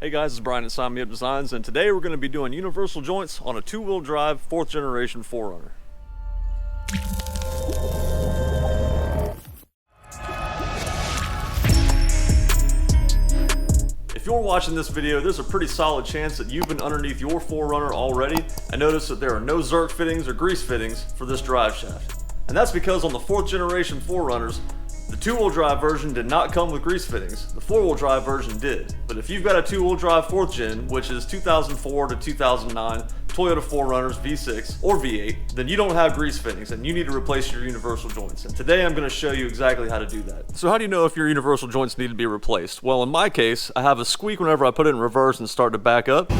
Hey guys, it's Brian at Sign Me Up Designs, and today we're going to be doing universal joints on a two-wheel drive 4th generation 4Runner. If you're watching this video, there's a pretty solid chance that you've been underneath your 4Runner already and noticed that there are no Zerk fittings or grease fittings for this drive shaft. And that's because on the 4th generation 4Runners, the two-wheel drive version did not come with grease fittings. The four-wheel drive version did. But if you've got a two-wheel drive 4th gen, which is 2004 to 2009 Toyota 4Runners V6 or V8, then you don't have grease fittings and you need to replace your universal joints. And today I'm going to show you exactly how to do that. So how do you know if your universal joints need to be replaced? Well, in my case, I have a squeak whenever I put it in reverse and start to back up.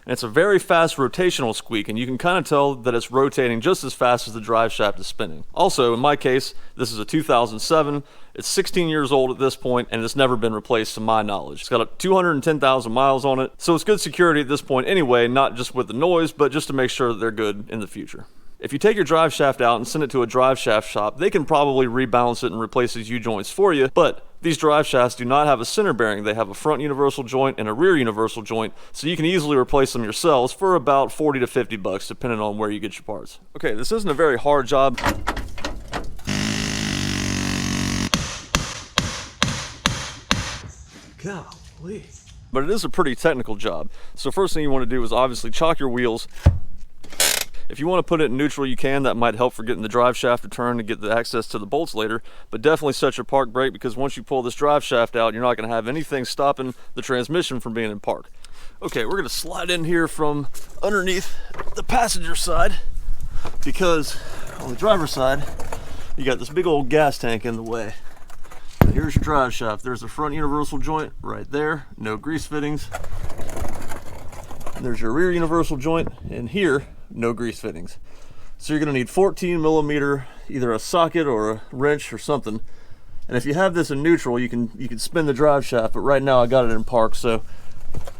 And it's a very fast rotational squeak, and you can kind of tell that it's rotating just as fast as the drive shaft is spinning. Also, in my case, this is a 2007. It's 16 years old at this point, and it's never been replaced to my knowledge. It's got 210,000 miles on it, so it's good security at this point anyway, not just with the noise, but just to make sure that they're good in the future. If you take your drive shaft out and send it to a drive shaft shop, they can probably rebalance it and replace these U-joints for you, but these drive shafts do not have a center bearing. They have a front universal joint and a rear universal joint, so you can easily replace them yourselves for about 40 to 50 bucks, depending on where you get your parts. Okay, this isn't a very hard job. Golly. But it is a pretty technical job. So first thing you want to do is obviously chock your wheels. If you want to put it in neutral, you can. That might help for getting the drive shaft to turn to get the access to the bolts later. But definitely set your park brake, because once you pull this drive shaft out, you're not going to have anything stopping the transmission from being in park. Okay, we're going to slide in here from underneath the passenger side, because on the driver's side, you got this big old gas tank in the way. And here's your drive shaft. There's a front universal joint right there. No grease fittings. And there's your rear universal joint, and here, no grease fittings. So you're going to need 14 millimeter, either a socket or a wrench or something. And if you have this in neutral, you can spin the drive shaft, but right now I got it in park, so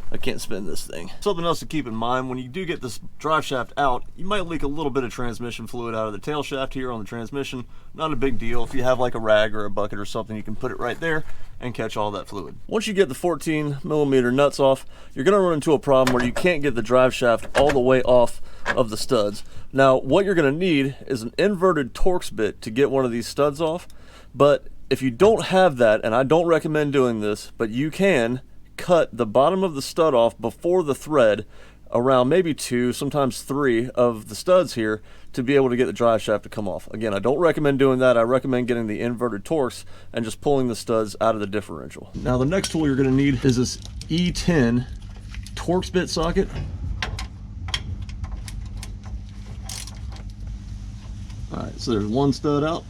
I can't spin this thing. Something else to keep in mind, when you do get this drive shaft out, you might leak a little bit of transmission fluid out of the tail shaft here on the transmission. Not a big deal. If you have like a rag or a bucket or something, you can put it right there and catch all that fluid. Once you get the 14 millimeter nuts off, you're going to run into a problem where you can't get the drive shaft all the way off of the studs. Now, what you're going to need is an inverted Torx bit to get one of these studs off. But if you don't have that, and I don't recommend doing this, but you can cut the bottom of the stud off before the thread, around maybe 2, sometimes 3 of the studs here, to be able to get the drive shaft to come off. Again, I don't recommend doing that. I recommend getting the inverted Torx and just pulling the studs out of the differential. Now, the next tool you're going to need is this E10 Torx bit socket. All right, so there's one stud out,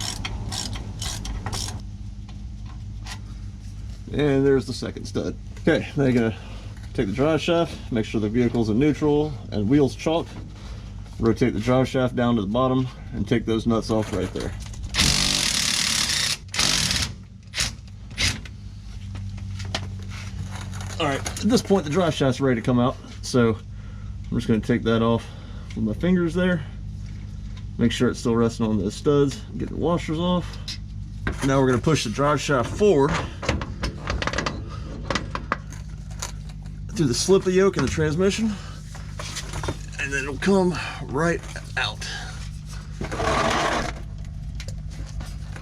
and there's the second stud. Okay, now you're gonna take the drive shaft, make sure the vehicle's in neutral and wheels chalked, rotate the drive shaft down to the bottom, and take those nuts off right there. All right, at this point the drive shaft's ready to come out, so I'm just gonna take that off with my fingers there. Make sure it's still resting on the studs. Get the washers off. Now we're going to push the drive shaft forward through the slip of yoke in the transmission, and then it'll come right out.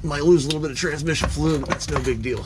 Might lose a little bit of transmission fluid, but that's no big deal.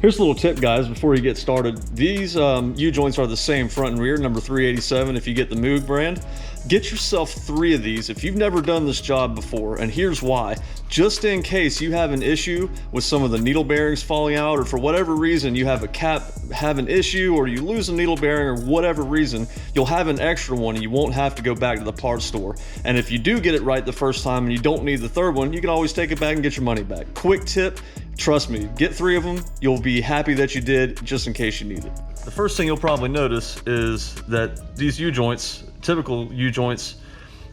Here's a little tip, guys, before you get started. These U-joints are the same front and rear, number 387 if you get the Moog brand. Get yourself 3 of these if you've never done this job before, and here's why. Just in case you have an issue with some of the needle bearings falling out, or for whatever reason you have a cap have an issue, or you lose a needle bearing, or whatever reason, you'll have an extra one and you won't have to go back to the parts store. And if you do get it right the first time and you don't need the third one, you can always take it back and get your money back. Quick tip, trust me, get 3 of them. You'll be happy that you did, just in case you need it. The first thing you'll probably notice is that these U-joints, typical U-joints,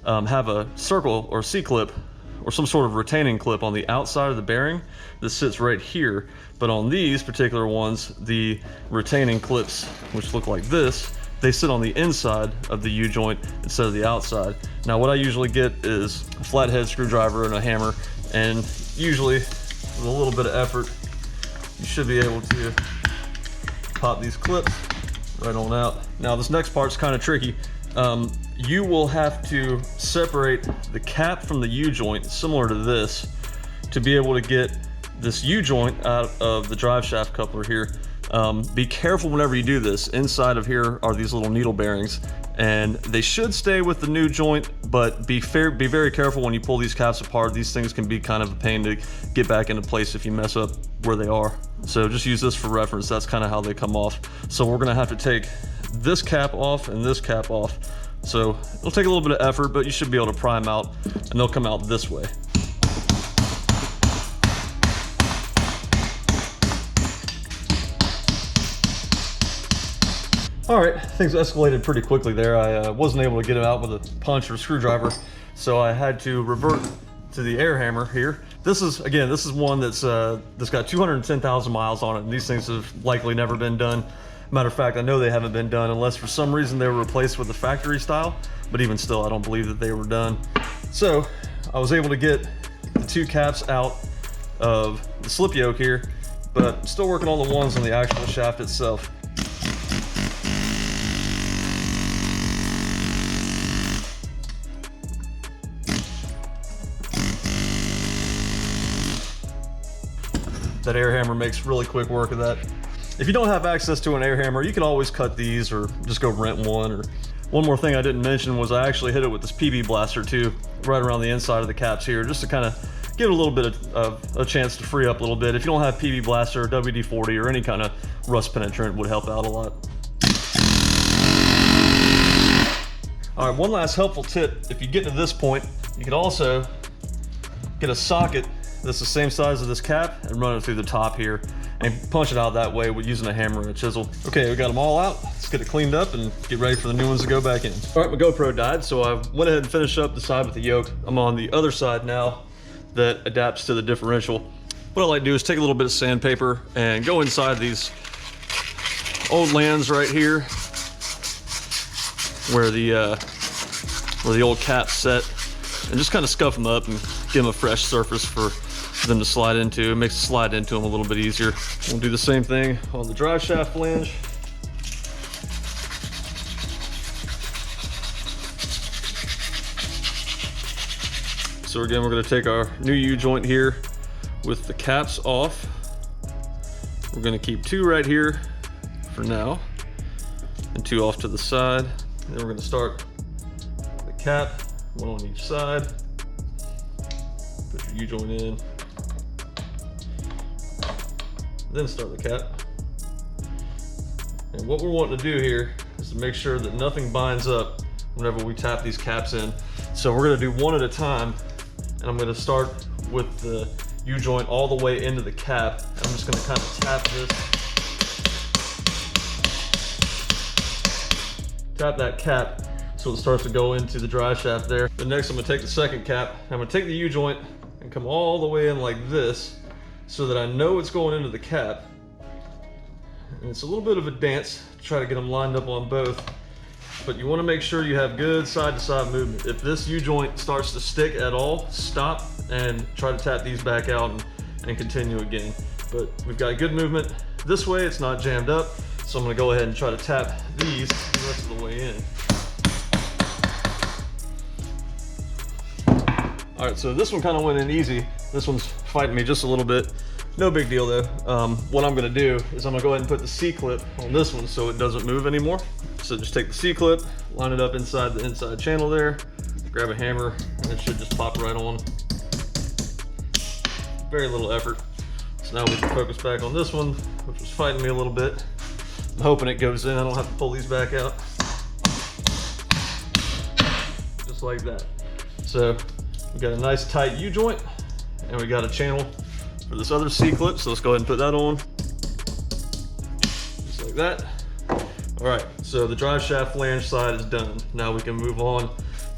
have a circle or C-clip or some sort of retaining clip on the outside of the bearing that sits right here. But on these particular ones, the retaining clips, which look like this, they sit on the inside of the U-joint instead of the outside. Now what I usually get is a flathead screwdriver and a hammer, and usually with a little bit of effort, you should be able to pop these clips right on out. Now this next part's kind of tricky. You will have to separate the cap from the U-joint, similar to this, to be able to get this U-joint out of the drive shaft coupler here. Be careful whenever you do this. Inside of here are these little needle bearings, and they should stay with the new joint, but be very careful when you pull these caps apart. These things can be kind of a pain to get back into place if you mess up where they are. So just use this for reference. That's kind of how they come off. So we're gonna have to take this cap off and this cap off. So it'll take a little bit of effort, but you should be able to pry them out, and they'll come out this way. All right, things escalated pretty quickly there. I wasn't able to get it out with a punch or a screwdriver, so I had to revert to the air hammer here. This is one that's got 210,000 miles on it, and these things have likely never been done. Matter of fact, I know they haven't been done unless for some reason they were replaced with the factory style, but even still, I don't believe that they were done. So I was able to get the two caps out of the slip yoke here, but still working on the ones on the actual shaft itself. That air hammer makes really quick work of that. If you don't have access to an air hammer, you can always cut these or just go rent one. Or one more thing I didn't mention was I actually hit it with this PB blaster too, right around the inside of the caps here, just to kind of give it a little bit of a chance to free up a little bit. If you don't have PB blaster, WD-40, or any kind of rust penetrant would help out a lot. All right, one last helpful tip. If you get to this point, you can also get a socket that's the same size as this cap and run it through the top here and punch it out that way with using a hammer and a chisel. Okay, we got them all out. Let's get it cleaned up and get ready for the new ones to go back in. All right, my GoPro died, so I went ahead and finished up the side with the yoke. I'm on the other side now that adapts to the differential. What I like to do is take a little bit of sandpaper and go inside these old lands right here where the old caps set, and just kind of scuff them up and give them a fresh surface for them to slide into. It makes slide into them a little bit easier. We'll do the same thing on the drive shaft flange. So again, we're going to take our new U-joint here with the caps off. We're going to keep two right here for now and two off to the side. And then we're going to start the cap, one on each side. Put your U-joint in, then start the cap. And what we're wanting to do here is to make sure that nothing binds up whenever we tap these caps in. So we're going to do one at a time, and I'm going to start with the U-joint all the way into the cap. I'm just going to kind of tap this, tap that cap so it starts to go into the drive shaft there. Then next I'm going to take the second cap, I'm going to take the U-joint and come all the way in like this so that I know it's going into the cap. And it's a little bit of a dance to try to get them lined up on both, but you want to make sure you have good side-to-side movement. If this U-joint starts to stick at all, stop and try to tap these back out and continue again. But we've got good movement this way, it's not jammed up, so I'm going to go ahead and try to tap these the rest of the way in. All right, so this one kind of went in easy. This one's fighting me just a little bit. No big deal though. What I'm gonna do is I'm gonna go ahead and put the C-clip on this one so it doesn't move anymore. So just take the C-clip, line it up inside the inside channel there, grab a hammer, and it should just pop right on. Very little effort. So now we can focus back on this one, which was fighting me a little bit. I'm hoping it goes in. I don't have to pull these back out. Just like that. So we got a nice tight U-joint, and we got a channel for this other C-clip, so let's go ahead and put that on. Just like that. All right, so the drive shaft flange side is done. Now we can move on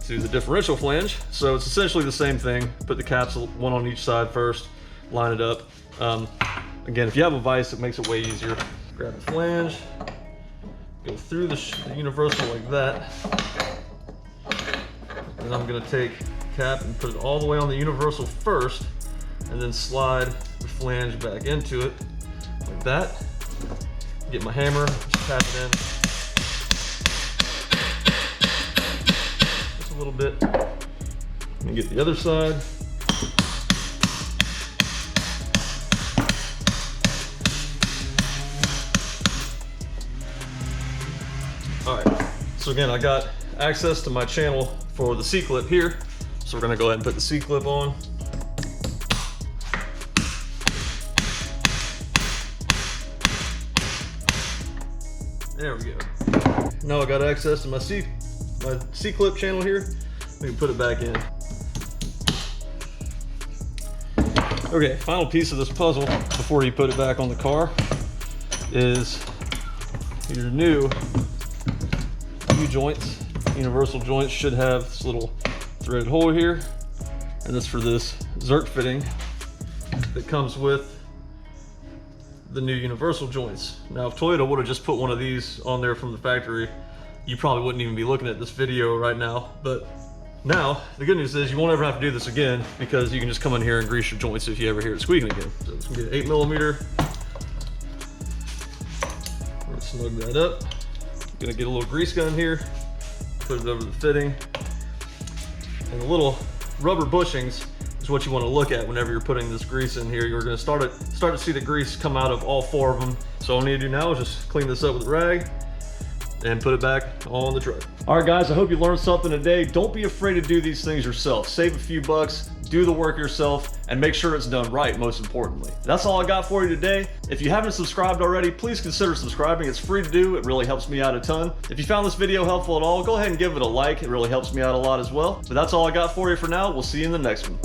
to the differential flange. So it's essentially the same thing. Put the caps one on each side first, line it up. Again, if you have a vise, it makes it way easier. Grab the flange, go through the universal like that. And I'm gonna take cap and put it all the way on the universal first, and then slide the flange back into it like that. Get my hammer, just pat it in. Just a little bit. And get the other side. All right, so again, I got access to my channel for the C-clip here. So we're gonna go ahead and put the C-clip on. There we go. Now I got access to my C-clip channel here. We can put it back in. Okay, final piece of this puzzle before you put it back on the car is your new U-joints. Universal joints should have this little threaded hole here, and this for this Zerk fitting that comes with the new universal joints. Now, if Toyota would have just put one of these on there from the factory, you probably wouldn't even be looking at this video right now. But now, the good news is you won't ever have to do this again, because you can just come in here and grease your joints if you ever hear it squeaking again. So it's gonna be an 8mm. We're gonna snug that up. Gonna get a little grease gun here, put it over the fitting. And the little rubber bushings is what you want to look at whenever you're putting this grease in here. You're going to start to see the grease come out of all 4 of them. So all I need to do now is just clean this up with a rag and put it back on the truck. All right, guys, I hope you learned something today. Don't be afraid to do these things yourself. Save a few bucks, do the work yourself, and make sure it's done right, most importantly. That's all I got for you today. If you haven't subscribed already, please consider subscribing. It's free to do. It really helps me out a ton. If you found this video helpful at all, go ahead and give it a like. It really helps me out a lot as well. But that's all I got for you for now. We'll see you in the next one.